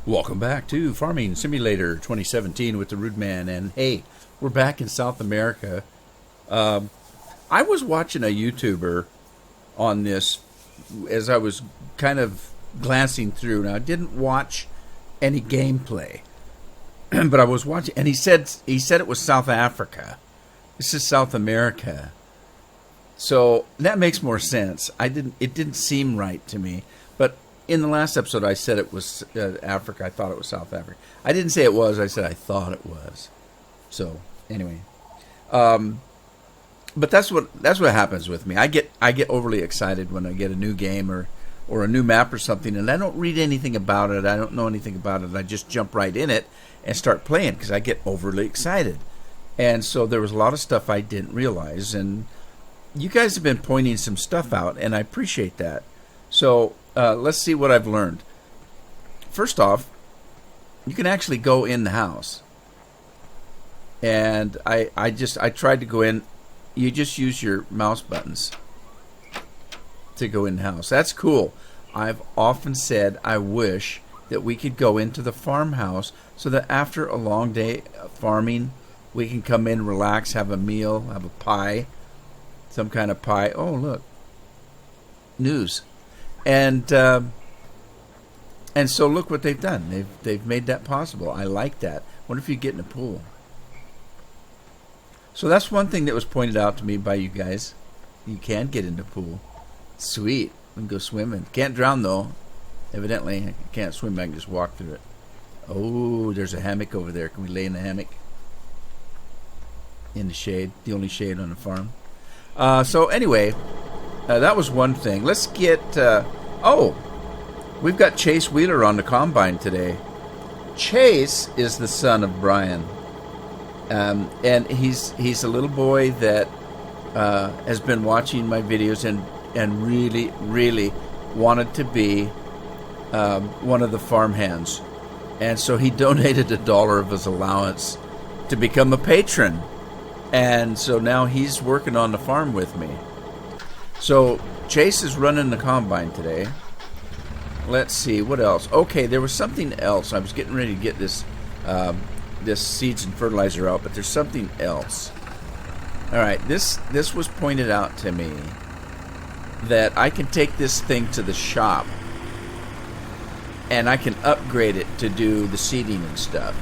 Welcome back to Farming Simulator 2017 with the Rude Man, and hey, we're back in South America. I was watching a YouTuber on this as I was kind of glancing through. Now, I didn't watch any gameplay, but I was watching, and he said it was South Africa. This is South America, so that makes more sense. It didn't seem right to me, but in the last episode, I said it was Africa. I thought it was South Africa. I didn't say it was. I said I thought it was. So anyway, but that's what happens with me. I get overly excited when I get a new game or a new map or something, and I don't read anything about it. I don't know anything about it. I just jump right in it and start playing because I get overly excited. And so there was a lot of stuff I didn't realize, and you guys have been pointing some stuff out, and I appreciate that. So let's see what I've learned. First off, you can actually go in the house. And I tried to go in. You just use your mouse buttons to go in the house. That's cool. I've often said I wish that we could go into the farmhouse so that after a long day of farming, we can come in, relax, have a meal, have a pie, some kind of pie. Oh, look. News. And so look what they've done. They've made that possible. I like that. What if you get in a pool? So that's one thing that was pointed out to me by you guys. You can get in the pool. Sweet. We can go swimming. Can't drown though. Evidently, I can't swim. I can just walk through it. Oh, there's a hammock over there. Can we lay in the hammock? In the shade. The only shade on the farm. So anyway, that was one thing. Let's get... we've got Chase Wheeler on the combine today. Chase is the son of Brian. And he's a little boy that has been watching my videos and really, really wanted to be one of the farm hands. And so he donated $1 of his allowance to become a patron. And so now he's working on the farm with me. So Chase is running the combine today. Let's see, what else? Okay, there was something else. I was getting ready to get this seeds and fertilizer out, but there's something else. All right, this was pointed out to me that I can take this thing to the shop and I can upgrade it to do the seeding and stuff.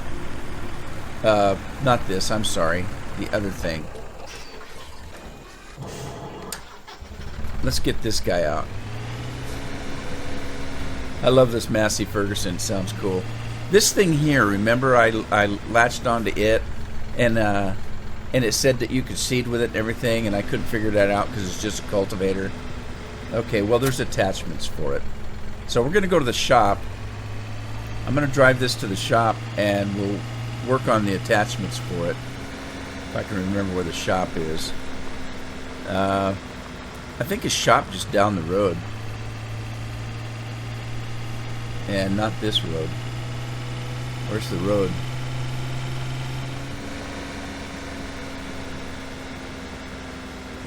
Not this, I'm sorry. The other thing. Let's get this guy out. I love this Massey Ferguson. It sounds cool. This thing here, remember I latched onto it and it said that you could seed with it and everything, and I couldn't figure that out because it's just a cultivator. Okay, well there's attachments for it. So we're going to go to the shop. I'm going to drive this to the shop and we'll work on the attachments for it. If I can remember where the shop is. I think a shop just down the road. And not this road. Where's the road?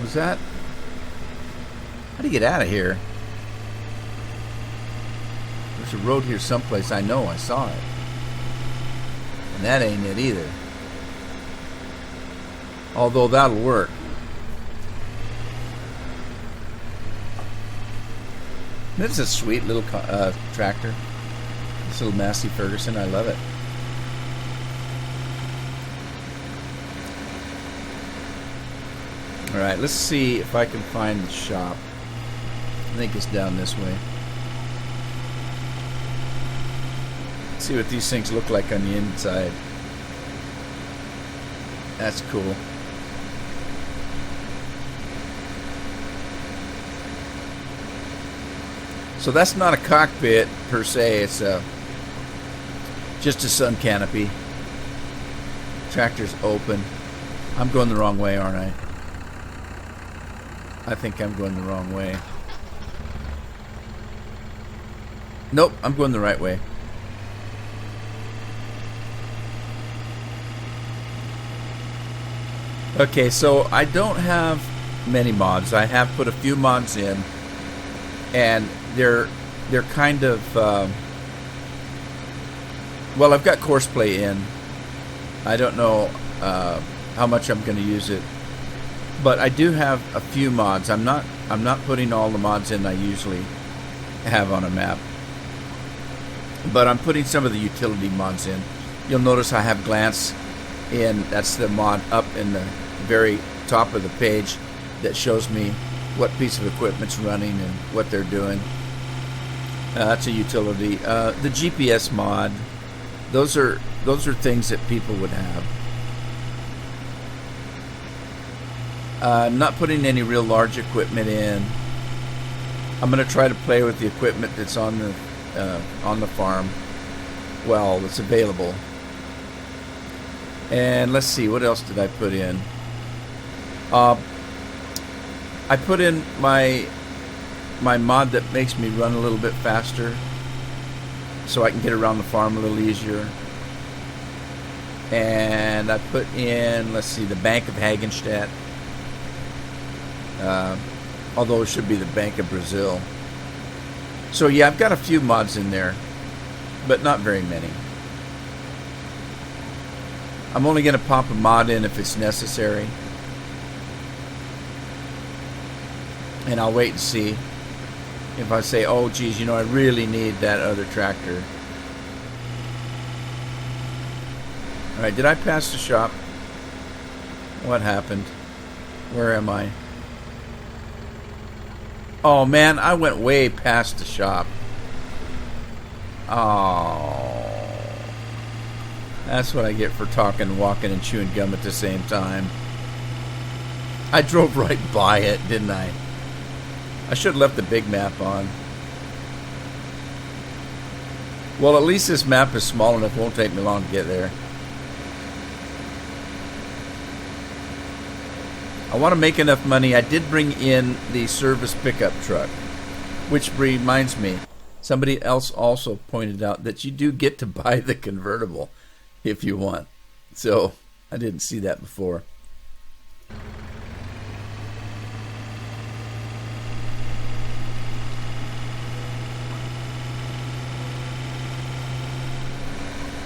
Was that? How do you get out of here? There's a road here someplace. I know. I saw it. And that ain't it either. Although that'll work. This is a sweet little tractor. This little Massey Ferguson. I love it. Alright, let's see if I can find the shop. I think it's down this way. Let's see what these things look like on the inside. That's cool. So that's not a cockpit per se, it's just a sun canopy. Tractor's open. I'm going the wrong way, aren't I? I think I'm going the wrong way. Nope, I'm going the right way. Okay, so I don't have many mods. I have put a few mods in, and they're kind of Well, I've got Courseplay in. I don't know how much I'm going to use it, but I do have a few mods. I'm not putting all the mods in I usually have on a map, but I'm putting some of the utility mods in. You'll notice I have Glance in. That's the mod up in the very top of the page that shows me what piece of equipment's running and what they're doing. That's a utility. The GPS mod, those are things that people would have. I'm not putting any real large equipment in. I'm going to try to play with the equipment that's on the farm. Well, it's available. And let's see, what else did I put in? I put in my mod that makes me run a little bit faster, so I can get around the farm a little easier. And I put in, let's see, the Bank of Hagenstadt. Although it should be the Bank of Brazil. So yeah, I've got a few mods in there, but not very many. I'm only going to pop a mod in if it's necessary. And I'll wait and see if I say, oh geez, you know, I really need that other tractor. Alright, did I pass the shop? What happened? Where am I? Oh man, I went way past the shop. Oh, that's what I get for talking, walking, and chewing gum at the same time. I drove right by it, didn't I? I should have left the big map on. Well, at least this map is small enough, it won't take me long to get there. I want to make enough money. I did bring in the service pickup truck, which reminds me, somebody else also pointed out that you do get to buy the convertible if you want. So I didn't see that before.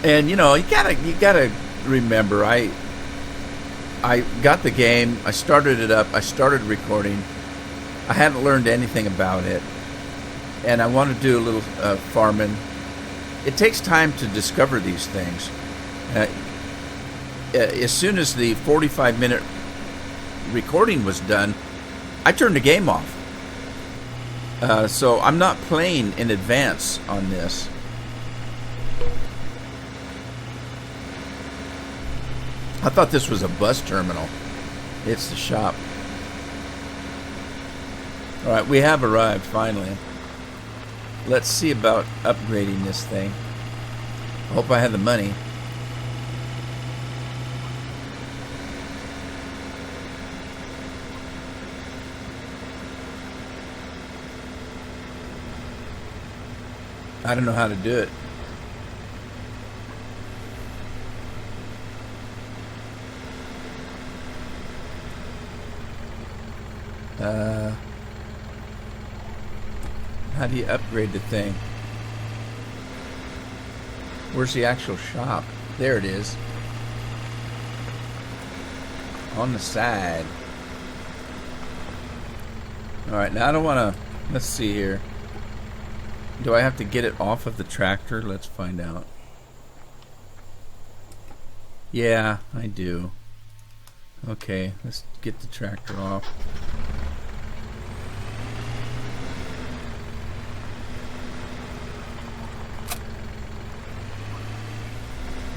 And you know, you gotta remember, I got the game, I started it up, I started recording. I hadn't learned anything about it, and I want to do a little farming. It takes time to discover these things. As soon as the 45-minute recording was done, I turned the game off. So I'm not playing in advance on this. I thought this was a bus terminal. It's the shop. Alright, we have arrived finally. Let's see about upgrading this thing. I hope I have the money. I don't know how to do it. How do you upgrade the thing? Where's the actual shop? There it is. On the side. Alright, now I don't want to... Let's see here. Do I have to get it off of the tractor? Let's find out. Yeah, I do. Okay, let's get the tractor off.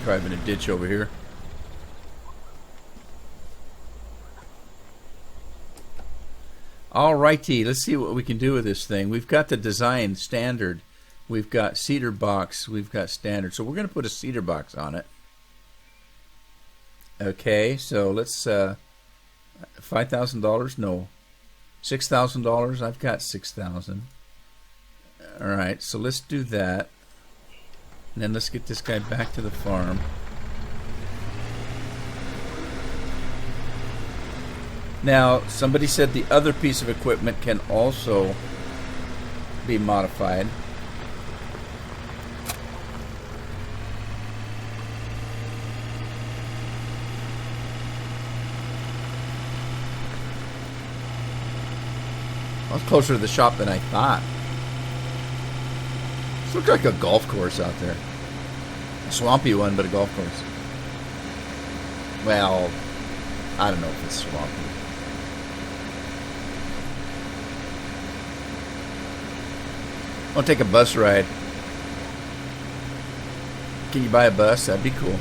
Driving a ditch over here. Alrighty, let's see what we can do with this thing. We've got the design standard. We've got cedar box. We've got standard. So we're going to put a cedar box on it. Okay, so let's... $5,000? No. $6,000? I've got $6,000. Alright, so let's do that. And then let's get this guy back to the farm. Now, somebody said the other piece of equipment can also be modified. was closer to the shop than I thought. This looks like a golf course out there. A swampy one, but a golf course. Well, I don't know if it's swampy. I'll take a bus ride. Can you buy a bus? That'd be cool.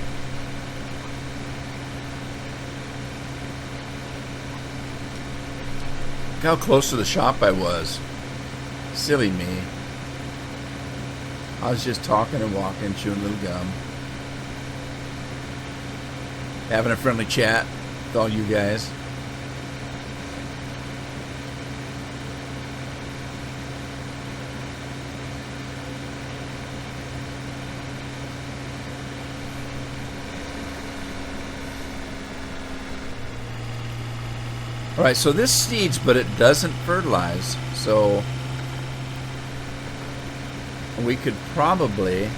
Look how close to the shop I was. Silly me. I was just talking and walking, chewing a little gum. Having a friendly chat with all you guys. Alright, so this seeds, but it doesn't fertilize. So we could probably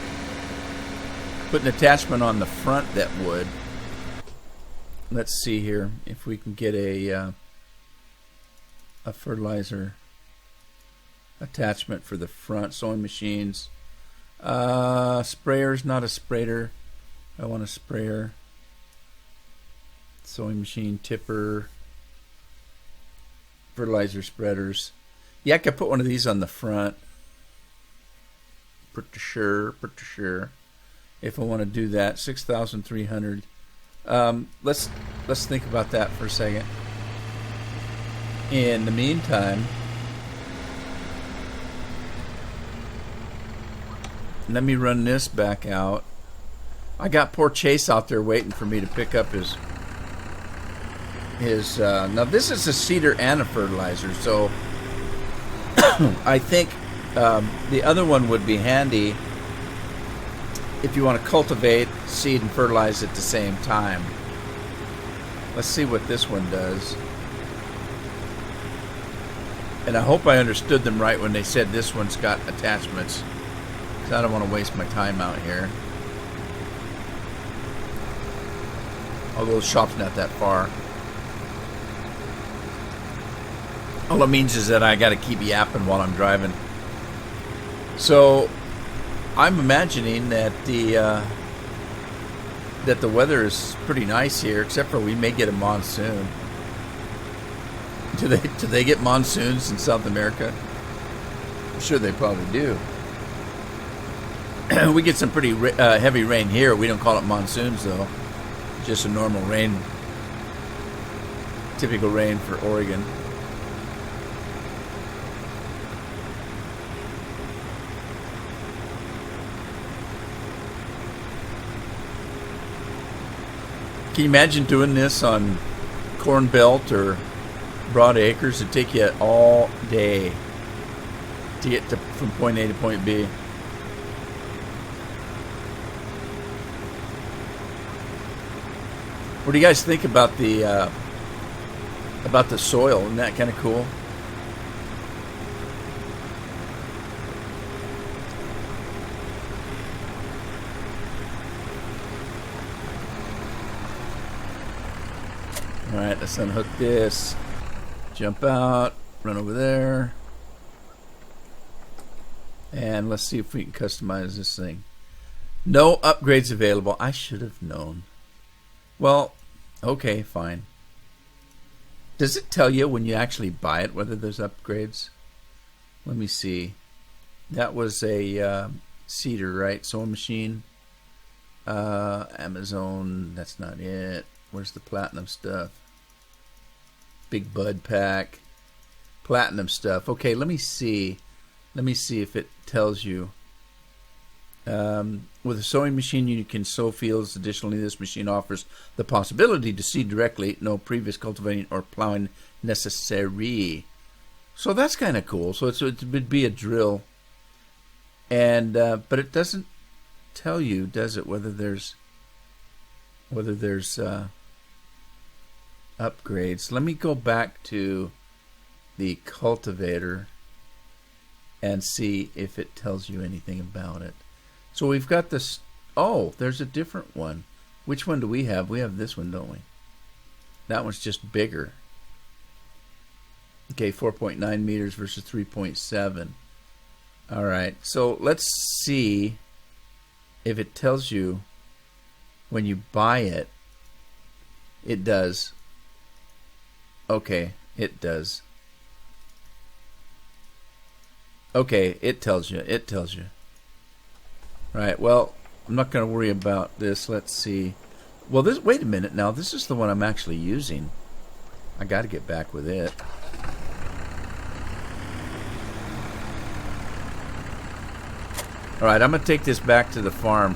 put an attachment on the front that would. Let's see here if we can get a fertilizer attachment for the front. Sewing machines. Sprayers, not a sprayer. I want a sprayer. Sewing machine, tipper. Fertilizer spreaders. Yeah, I could put one of these on the front. Pretty sure. If I want to do that, 6,300. Let's think about that for a second. In the meantime, let me run this back out. I got poor Chase out there waiting for me to pick up his now this is a seeder and a fertilizer, so I think the other one would be handy if you want to cultivate, seed, and fertilize at the same time. Let's see what this one does. And I hope I understood them right when they said this one's got attachments, because I don't want to waste my time out here. Although the shop's not that far. All it means is that I got to keep yapping while I'm driving. So I'm imagining that the weather is pretty nice here, except for we may get a monsoon. Do they get monsoons in South America? I'm sure they probably do. We get some pretty heavy rain here. We don't call it monsoons though. Just a normal rain. Typical rain for Oregon. Can you imagine doing this on Corn Belt or Broad Acres? It'd take you all day to get from point A to point B. What do you guys think about the soil? Isn't that kind of cool? Alright, let's unhook this. Jump out. Run over there. And let's see if we can customize this thing. No upgrades available. I should have known. Well, okay, fine. Does it tell you when you actually buy it whether there's upgrades? Let me see. That was a cedar, right? Sewing machine. Amazon. That's not it. Where's the platinum stuff? Big bud pack. Platinum stuff. Okay, let me see. Let me see if it tells you. With a sewing machine, you can sow fields. Additionally, this machine offers the possibility to seed directly. No previous cultivating or plowing necessary. So that's kind of cool. So it would be a drill. And but it doesn't tell you, does it, whether there's upgrades. Let me go back to the cultivator and see if it tells you anything about it. So we've got this. Oh, there's a different one. Which one do we have? We have this one, don't we? That one's just bigger. Okay, 4.9 meters versus 3.7. All right, so let's see if it tells you when you buy it. It does. Okay, it does. Okay, it tells you. It tells you. Right, well, I'm not going to worry about this. Let's see. Well, this. Wait a minute now. This is the one I'm actually using. I got to get back with it. All right, I'm going to take this back to the farm.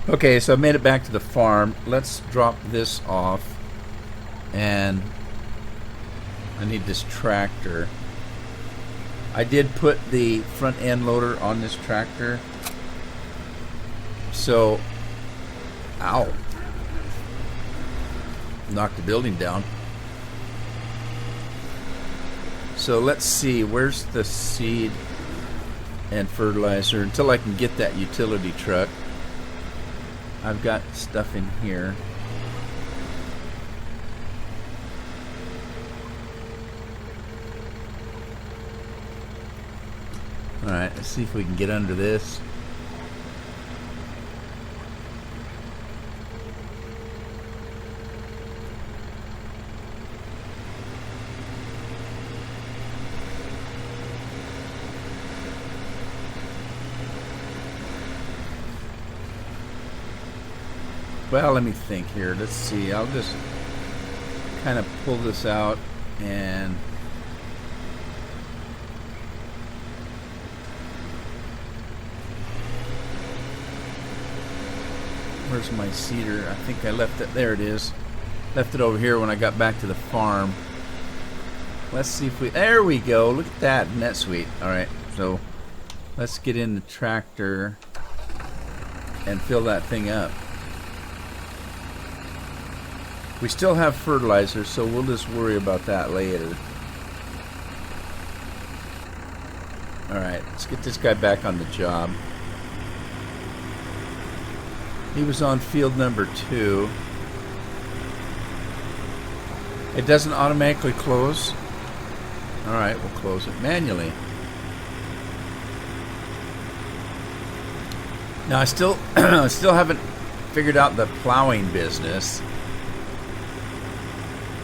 Okay, so I made it back to the farm. Let's drop this off. And I need this tractor. I did put the front end loader on this tractor. So, ow. Knocked the building down. So let's see, where's the seed and fertilizer until I can get that utility truck. I've got stuff in here. Alright, let's see if we can get under this. Well, let me think here. Let's see. I'll just kind of pull this out and where's my seeder? I think I left it. There it is. Left it over here when I got back to the farm. Let's see if we... There we go. Look at that. Isn't that sweet? Alright, so let's get in the tractor and fill that thing up. We still have fertilizer, so we'll just worry about that later. Alright, let's get this guy back on the job. He was on field number 2. It doesn't automatically close. Alright, we'll close it manually. Now I still haven't figured out the plowing business.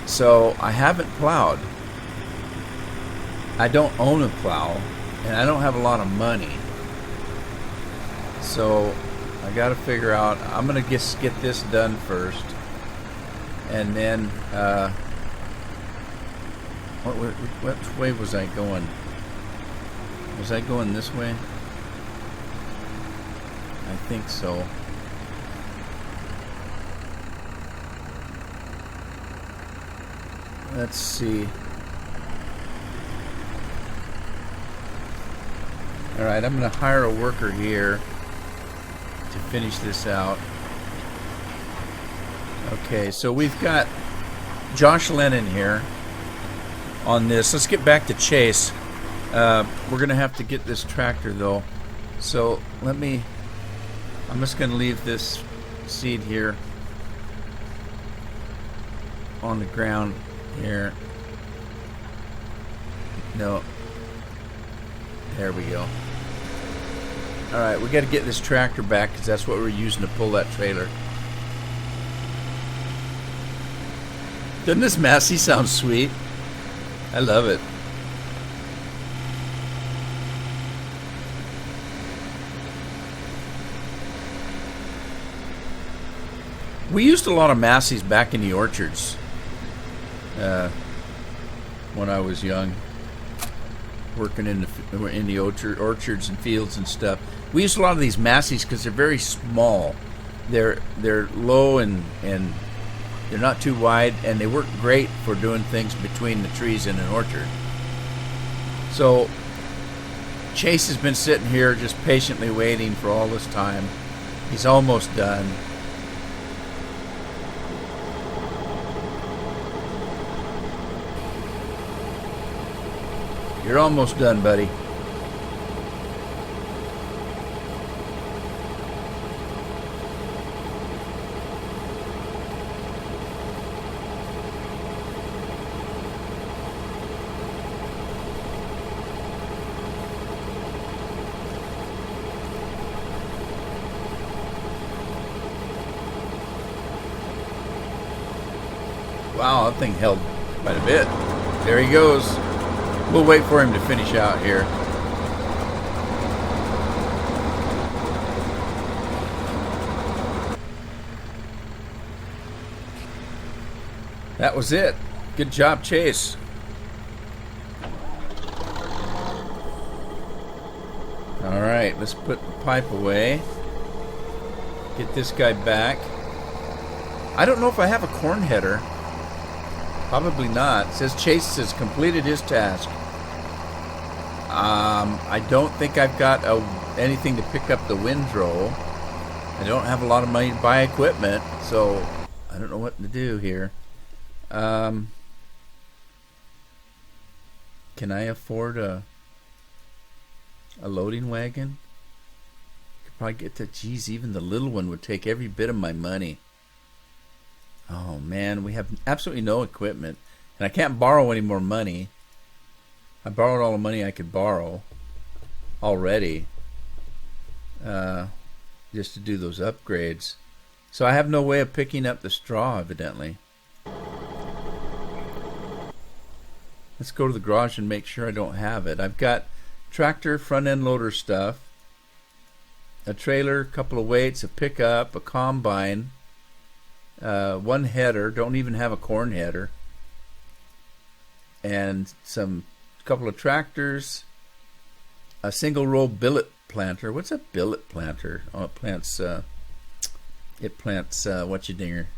So I haven't plowed. I don't own a plow, and I don't have a lot of money. So I got to figure out. I'm gonna just get this done first, and then which way was I going? Was I going this way? I think so. Let's see. Alright, I'm going to hire a worker here to finish this out. Okay, so we've got Josh Lennon here on this. Let's get back to Chase. We're going to have to get this tractor though. So I'm just going to leave this seed here on the ground. Here. No. There we go. Alright, we got to get this tractor back because that's what we're using to pull that trailer. Doesn't this Massey sound sweet? I love it. We used a lot of Massey's back in the orchards when I was young, working in the orchards and fields and stuff. We used a lot of these Massey's because they're very small. They're low and they're not too wide, and they work great for doing things between the trees in an orchard. So Chase has been sitting here just patiently waiting for all this time. He's almost done. You're almost done, buddy. Wow, that thing held quite a bit. There he goes. We'll wait for him to finish out here. That was it. Good job, Chase. All right, let's put the pipe away. Get this guy back. I don't know if I have a corn header. Probably not. It says Chase has completed his task. I don't think I've got anything to pick up the windrow. I don't have a lot of money to buy equipment, so I don't know what to do here. Can I afford a loading wagon? Could probably get that. Geez, even the little one would take every bit of my money. Oh man, we have absolutely no equipment, and I can't borrow any more money. I borrowed all the money I could borrow already, just to do those upgrades. So I have no way of picking up the straw, evidently. Let's go to the garage and make sure I don't have it. I've got tractor, front end loader stuff, a trailer, a couple of weights, a pickup, a combine. One header, don't even have a corn header, and couple of tractors, a single row billet planter. What's a billet planter? Oh, it plants whatcha-dinger,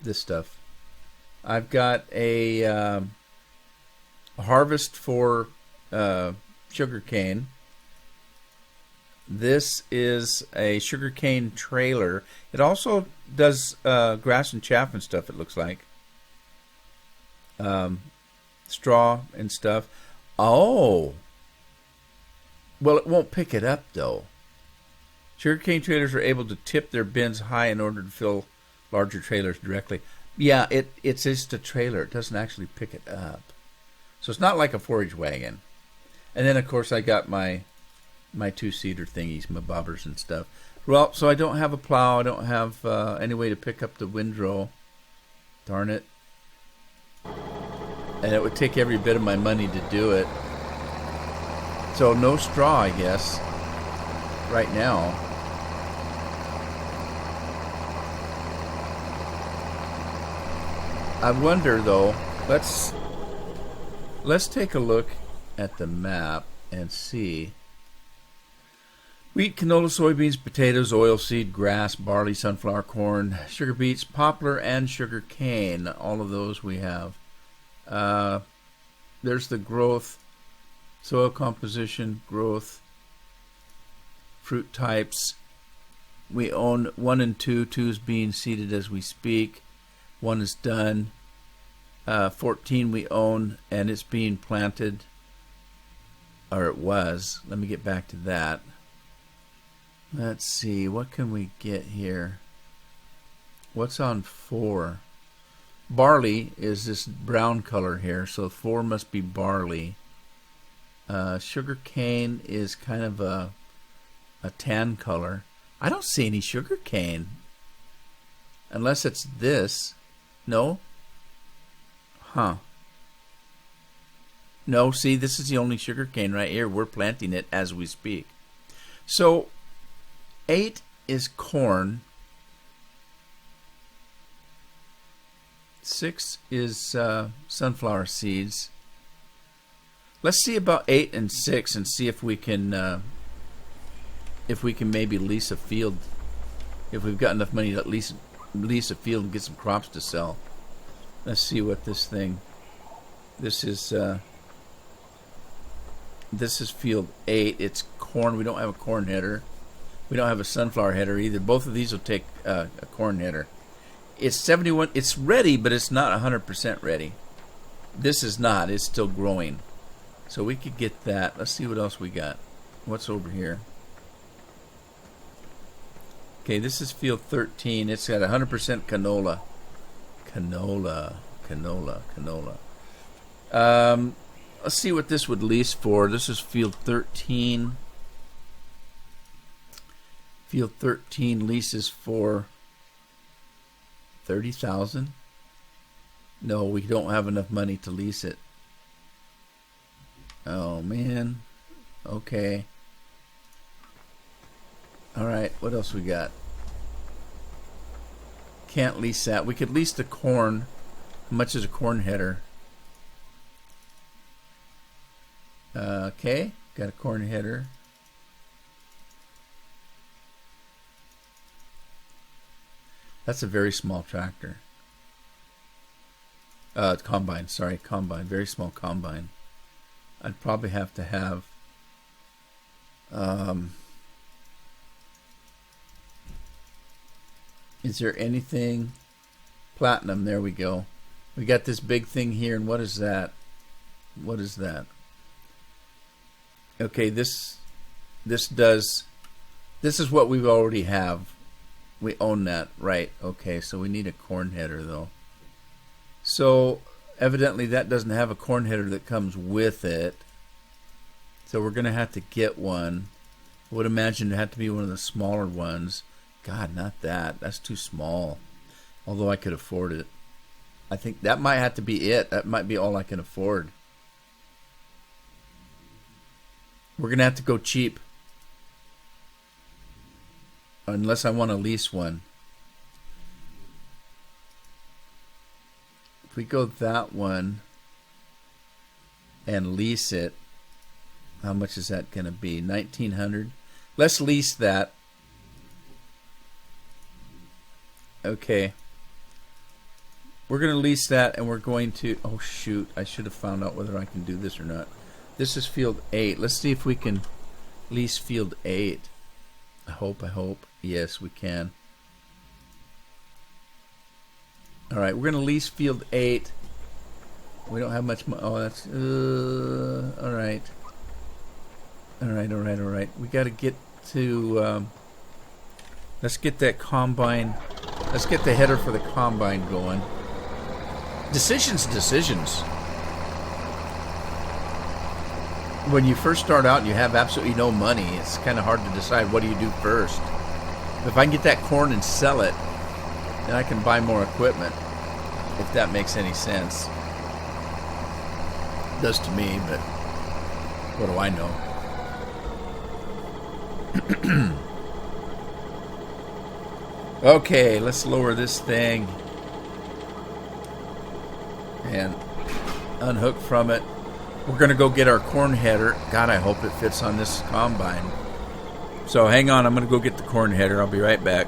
this stuff. I've got a harvest for sugar cane. This is a sugarcane trailer. It also does grass and chaff and stuff, it looks like. Straw and stuff. Oh! Well, it won't pick it up, though. Sugarcane trailers are able to tip their bins high in order to fill larger trailers directly. Yeah, it's just a trailer. It doesn't actually pick it up. So it's not like a forage wagon. And then, of course, I got my two-seater thingies, my bobbers and stuff. Well, so I don't have a plow. I don't have any way to pick up the windrow. Darn it. And it would take every bit of my money to do it. So no straw, I guess, right now. I wonder, though, let's take a look at the map and see. Wheat, canola, soybeans, potatoes, oilseed, grass, barley, sunflower, corn, sugar beets, poplar, and sugar cane. All of those we have. There's the growth, soil composition, growth, fruit types. We own 1 and 2. 2 is being seeded as we speak. 1 is done. 14 we own, and it's being planted. Or it was. Let me get back to that. Let's see, what can we get here? What's on 4? Barley is this brown color here, so 4 must be barley. Sugar cane is kind of a tan color. I don't see any sugar cane. Unless it's this. No? Huh. No, see, this is the only sugar cane right here. We're planting it as we speak. So 8 is corn. 6 is sunflower seeds. Let's see about 8 and 6 and see if we can maybe lease a field. If we've got enough money to lease a field and get some crops to sell. Let's see what this thing. This is field 8. It's corn. We don't have a corn header. We don't have a sunflower header either. Both of these will take a corn header. It's 71. It's ready, but it's not 100% ready. This is not. It's still growing. So we could get that. Let's see what else we got. What's over here? Okay, this is field 13. It's got 100% canola. Canola. Let's see what this would lease for. This is field 13. Field 13 leases for 30,000. No, we don't have enough money to lease it. Oh man. Okay. All right. What else we got? Can't lease that. We could lease the corn. How much is a corn header? Okay. Got a corn header. That's a very small tractor. Combine. Sorry, combine. Very small combine. I'd probably have to have is there anything? Platinum, there we go. We got this big thing here, and what is that? What is that? Okay, this is what we already have. We own that, right? Okay, so we need a corn header though. So evidently that doesn't have a corn header that comes with it. So we're gonna have to get one. I would imagine it had to be one of the smaller ones. God, not that. That's too small. Although I could afford it. I think that might have to be it. That might be all I can afford. We're gonna have to go cheap. Unless I want to lease one. If we go that one and lease it, how much is that going to be? 1,900. Let's lease that. Okay. We're going to lease that, and we're going to... Oh, shoot. I should have found out whether I can do this or not. This is field 8. Let's see if we can lease field 8. I hope. Yes, we can. All right, we're going to lease field 8. We don't have much money. Oh, that's... all right. All right. We got to get to... let's get that combine... Let's get the header for the combine going. Decisions. When you first start out and you have absolutely no money, it's kind of hard to decide what do you do first. If I can get that corn and sell it, then I can buy more equipment, if that makes any sense. It does to me, but what do I know? Okay, let's lower this thing and unhook from it. We're going to go get our corn header. God, I hope it fits on this combine. So hang on, I'm going to go get the corn header. I'll be right back.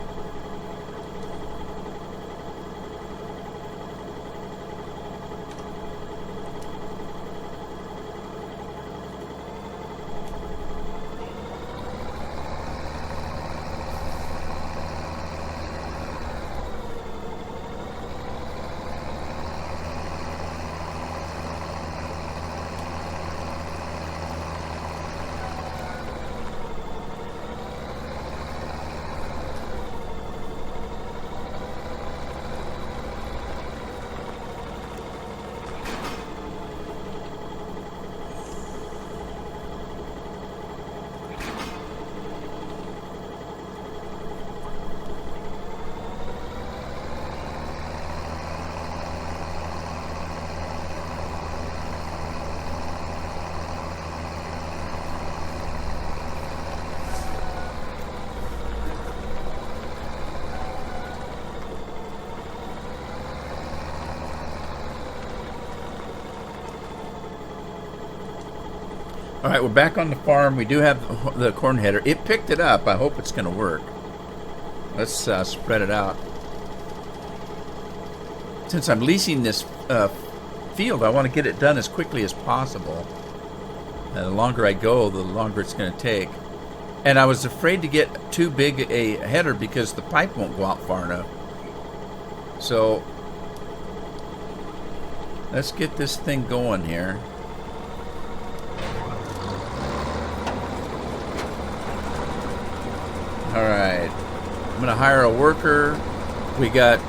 All right, we're back on the farm. We do have the corn header. It picked it up. I hope it's going to work. Let's spread it out. Since I'm leasing this field, I want to get it done as quickly as possible. The longer I go, the longer it's going to take. And I was afraid to get too big a header because the pipe won't go out far enough. So let's get this thing going here. All right, I'm going to hire a worker. We got,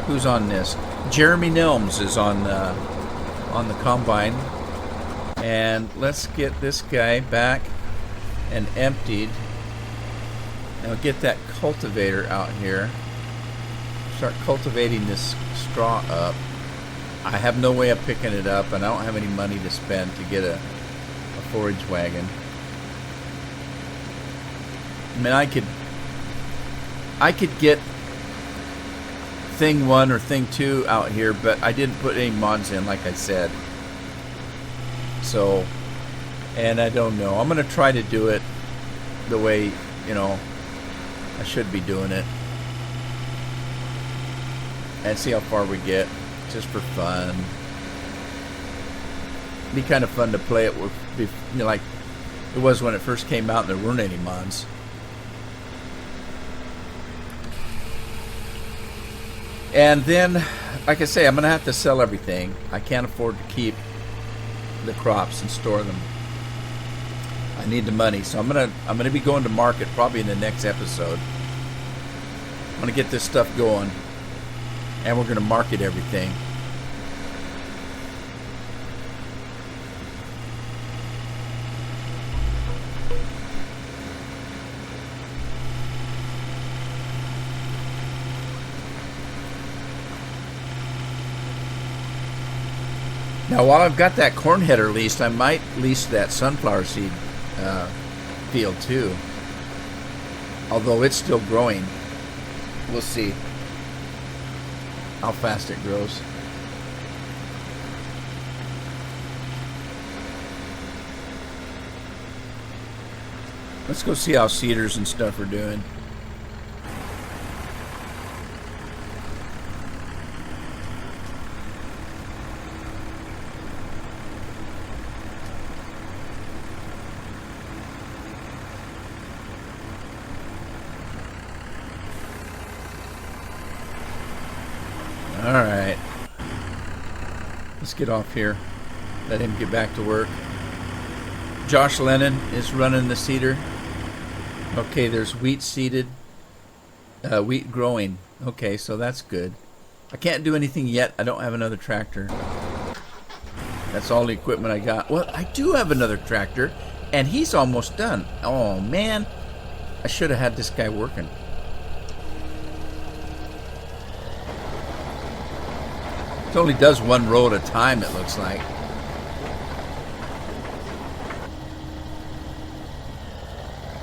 who's on this? Jeremy Nilms is on the combine. And let's get this guy back and emptied. Now get that cultivator out here. Start cultivating this straw up. I have no way of picking it up, and I don't have any money to spend to get a forage wagon. I mean, I could get thing 1 or thing 2 out here, but I didn't put any mods in, like I said. So, and I don't know. I'm going to try to do it the way, you know, I should be doing it. And see how far we get, just for fun. It'd be kind of fun to play it with, you know, like it was when it first came out and there weren't any mods. And then, like I say, I'm going to have to sell everything. I can't afford to keep the crops and store them. I need the money, so I'm gonna be going to market probably in the next episode. I'm gonna get this stuff going, and we're gonna market everything. Now, while I've got that corn header leased, I might lease that sunflower seed field too. Although it's still growing. We'll see how fast it grows. Let's go see how cedars and stuff are doing. Alright. Let's get off here. Let him get back to work. Josh Lennon is running the seeder. Okay, there's wheat seeded. Wheat growing. Okay, so that's good. I can't do anything yet. I don't have another tractor. That's all the equipment I got. Well, I do have another tractor, and he's almost done. Oh, man. I should have had this guy working. It only does one row at a time, it looks like.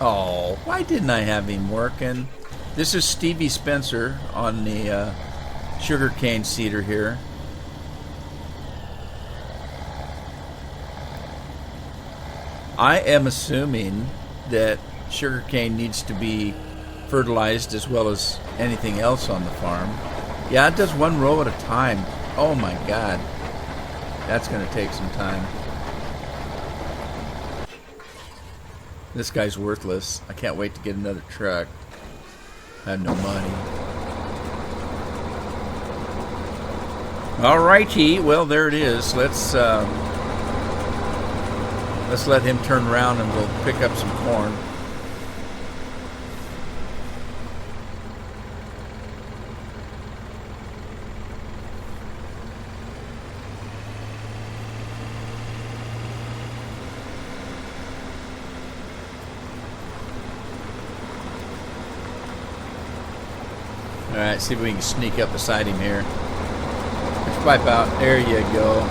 Oh, why didn't I have him working? This is Stevie Spencer on the sugarcane seeder here. I am assuming that sugarcane needs to be fertilized as well as anything else on the farm. Yeah, it does one row at a time. Oh my God, that's going to take some time. This guy's worthless. I can't wait to get another truck. I have no money. Alrighty, well there it is. Let's let him turn around and we'll pick up some corn. Alright, see if we can sneak up beside him here. Put your pipe out. There you go.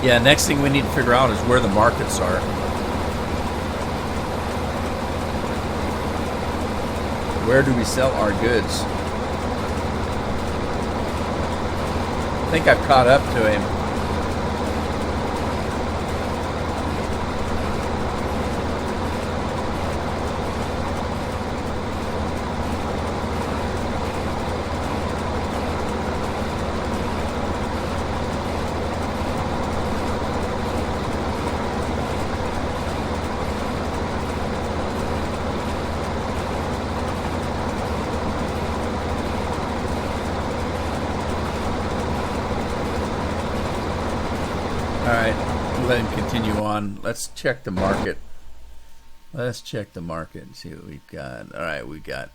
Yeah, next thing we need to figure out is where the markets are. Where do we sell our goods? I think I've caught up to him. Alright, let him continue on. Let's check the market. Let's check the market and see what we've got. Alright, we got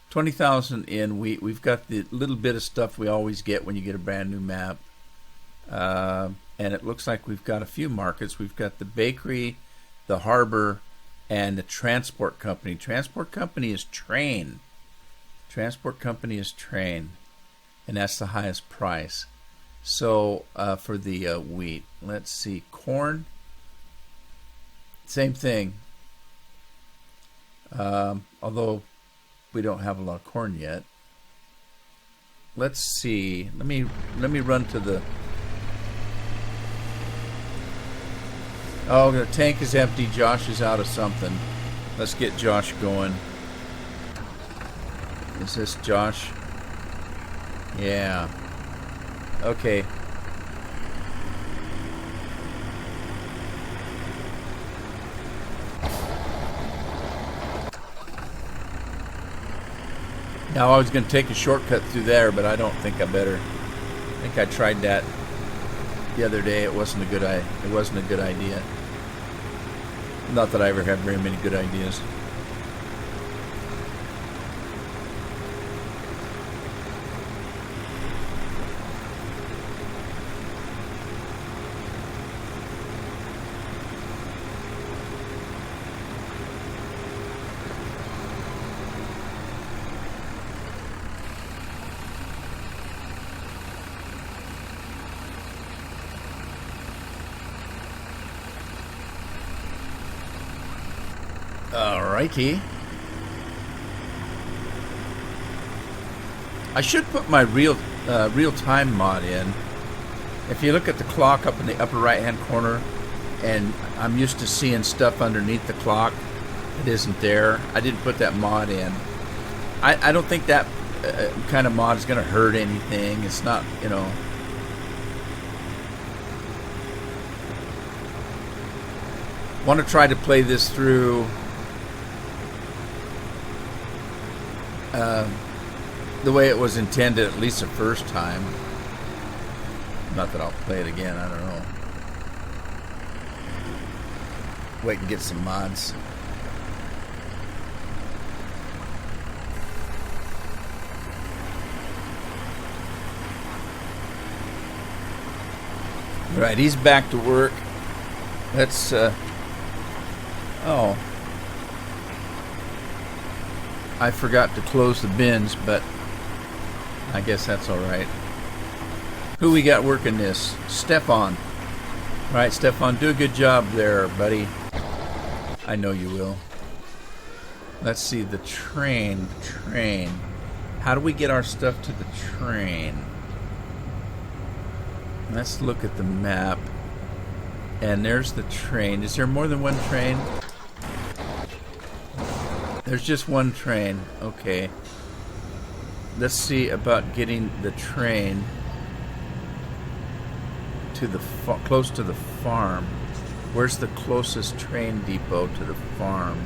20,000 in wheat. We've got the little bit of stuff we always get when you get a brand new map. And it looks like we've got a few markets. We've got the bakery, the harbor, and the transport company. Transport company is train. Transport company is train. And that's the highest price. So for the wheat, let's see, corn, same thing. Although we don't have a lot of corn yet. Let's see. Let me run to the. Oh, the tank is empty. Josh is out of something. Let's get Josh going. Is this Josh? Yeah. Okay. Now I was going to take a shortcut through there, but I don't think I better. I think I tried that the other day. It wasn't a good idea. Not that I ever had very many good ideas. Alrighty. I should put my real-time mod in. If you look at the clock up in the upper right-hand corner, and I'm used to seeing stuff underneath the clock, it isn't there. I didn't put that mod in. I don't think that kind of mod is going to hurt anything. It's not, you know. Want to try to play this through the way it was intended, at least the first time. Not that I'll play it again, I don't know. Wait and get some mods. Right, he's back to work. Let's oh, I forgot to close the bins, but I guess that's all right. Who we got working this? Stefan. All right, Stefan, do a good job there, buddy. I know you will. Let's see, the train. How do we get our stuff to the train? Let's look at the map. And there's the train. Is there more than one train? There's just one train. Okay. Let's see about getting the train to the close to the farm. Where's the closest train depot to the farm?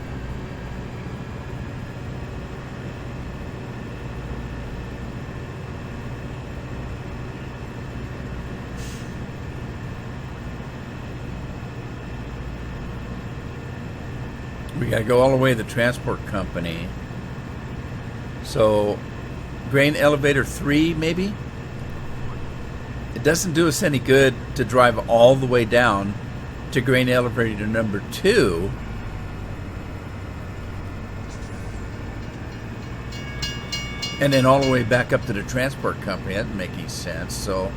We gotta go all the way to the transport company. So, grain elevator 3, maybe? It doesn't do us any good to drive all the way down to grain elevator number 2. And then all the way back up to the transport company. That doesn't make any sense. So,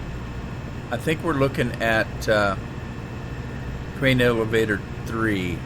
I think we're looking at crane elevator 3.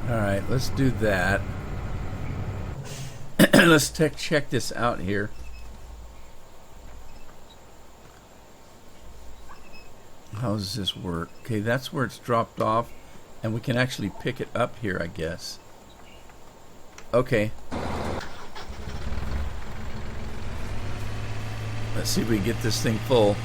Alright, let's do that. Let's check this out here. How does this work? Okay, that's where it's dropped off, and we can actually pick it up here, I guess. Okay. Let's see if we can get this thing full.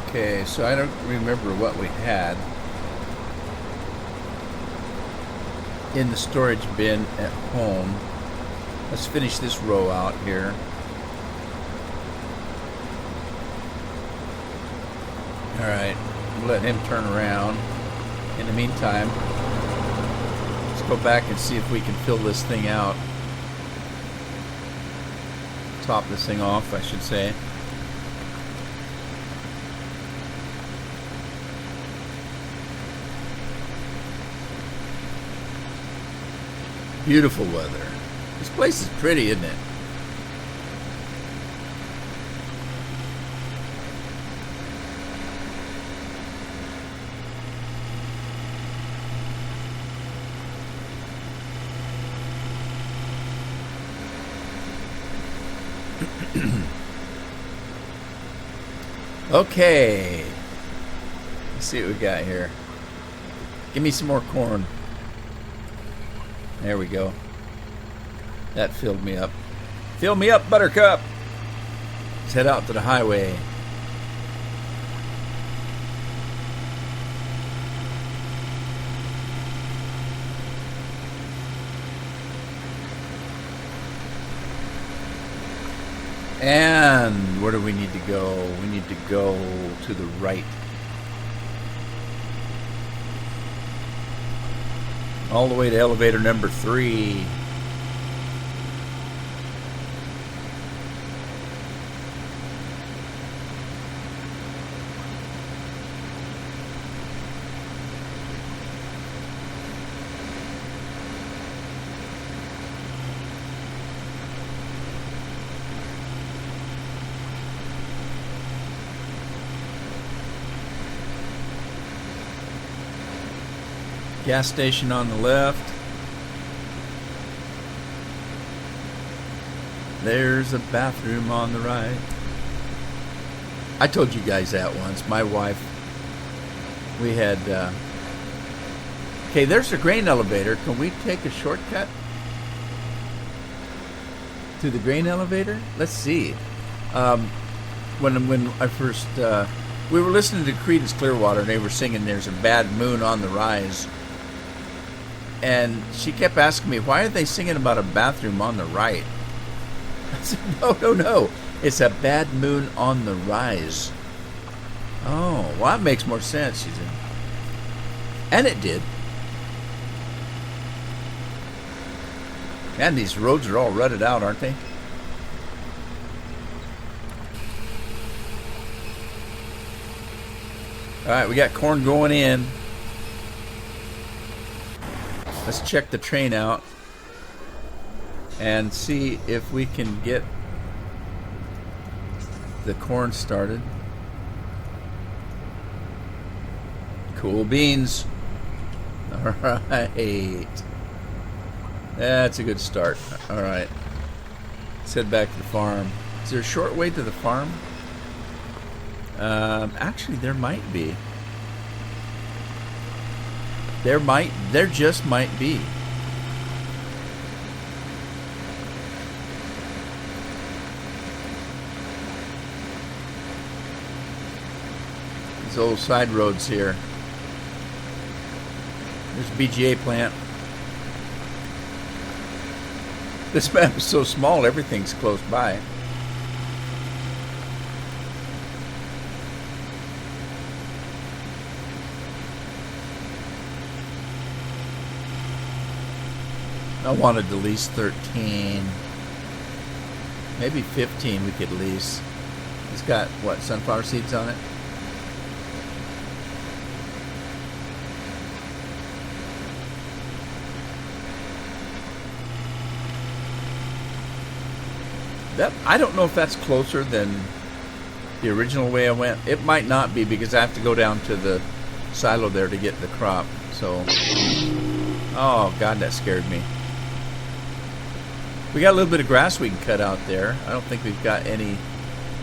Okay, so I don't remember what we had in the storage bin at home. Let's finish this row out here. Alright, we'll let him turn around. In the meantime, let's go back and see if we can fill this thing out. Top this thing off, I should say. Beautiful weather. This place is pretty, isn't it? Okay. Let's see what we got here. Give me some more corn. There we go. That filled me up. Fill me up, Buttercup! Let's head out to the highway. And where do we need to go? We need to go to the right. All the way to elevator number 3. Gas station on the left. There's a bathroom on the right. I told you guys that once. My wife, we had... Okay, there's a grain elevator. Can we take a shortcut to the grain elevator? Let's see. When I first... we were listening to Creedence Clearwater, and they were singing There's a Bad Moon on the Rise. And she kept asking me, why are they singing about a bathroom on the right? I said, no. It's a bad moon on the rise. Oh, well, that makes more sense, she said. And it did. Man, these roads are all rutted out, aren't they? Alright, we got corn going in. Let's check the train out and see if we can get the corn started. Cool beans. Alright. That's a good start. Alright. Let's head back to the farm. Is there a short way to the farm? Actually, there might be. There just might be. These old side roads here. There's a BGA plant. This map is so small, everything's close by. I wanted to lease 13. Maybe 15 we could lease. It's got, what, sunflower seeds on it? I don't know if that's closer than the original way I went. It might not be because I have to go down to the silo there to get the crop. So, oh God, that scared me. We got a little bit of grass we can cut out there. I don't think we've got any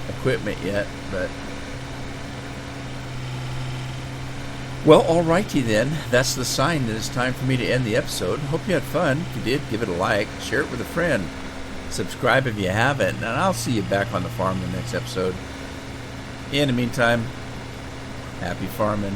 equipment yet, but well, alrighty then. That's the sign that it's time for me to end the episode. Hope you had fun. If you did, give it a like, share it with a friend. Subscribe if you haven't, and I'll see you back on the farm in the next episode. In the meantime, happy farming.